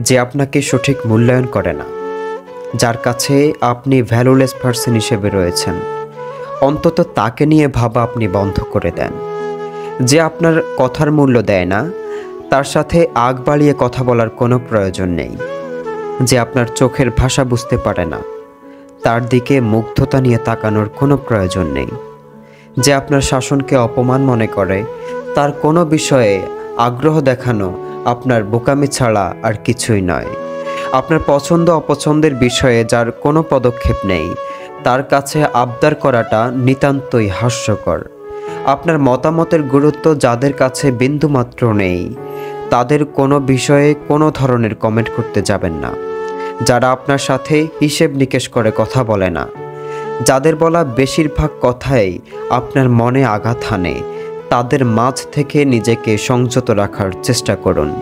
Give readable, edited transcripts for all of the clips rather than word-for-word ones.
যে আপনাকে সঠিক মূল্যায়ন করে না, যার কাছে আপনি ভ্যালুলেস পারসন হিসেবে রয়েছেন, অন্তত তাকে নিয়ে ভাবা আপনি বন্ধ করে দেন। যে আপনার কথার মূল্য দেয় না, তার সাথে আগ বাড়িয়ে কথা বলার কোনো প্রয়োজন নেই। যে আপনার চোখের ভাষা বুঝতে পারে না, তার দিকে মুগ্ধতা নিয়ে তাকানোর কোনো প্রয়োজন নেই। যে আপনার শাসনকে অপমান মনে করে, তার কোনো বিষয়ে আগ্রহ দেখানো আপনার বোকামি ছাড়া আর কিছুই নয়। আপনার পছন্দ অপছন্দের বিষয়ে যার কোনো পদক্ষেপ নেই, তার কাছে আবদার করাটা নিতান্তই হাস্যকর। আপনার মতামতের গুরুত্ব যাদের কাছে বিন্দুমাত্র নেই, তাদের কোনো বিষয়ে কোনো ধরনের কমেন্ট করতে যাবেন না। যারা আপনার সাথে হিসেব নিকেশ করে কথা বলে না, যাদের বলা বেশিরভাগ কথাই আপনার মনে আঘাত হানে, তাদের মাঝ থেকে নিজেকে সংযত রাখার চেষ্টা করুন।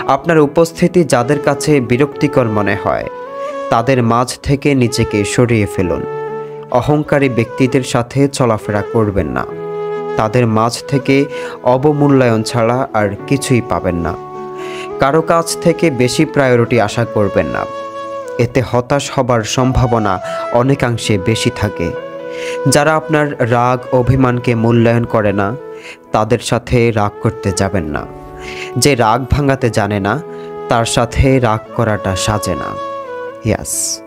আপনার উপস্থিতি যাদের কাছে বিরক্তিকর মনে হয়, তাদের মাঝ থেকে নিজেকে সরিয়ে ফেলুন। অহংকারী ব্যক্তিদের সাথে চলাফেরা করবেন না, তাদের মাঝ থেকে অবমূল্যায়ন ছাড়া আর কিছুই পাবেন না। কারো কাছ থেকে বেশি প্রায়োরিটি আশা করবেন না, এতে হতাশ হবার সম্ভাবনা অনেকাংশে বেশি থাকে। যারা আপনার রাগ অভিমানকে মূল্যায়ন করে না, তাদের সাথে রাগ করতে যাবেন না। যে রাগ ভাঙাতে জানে না, তার সাথে রাগ করাটা সাজে না। ইয়াস।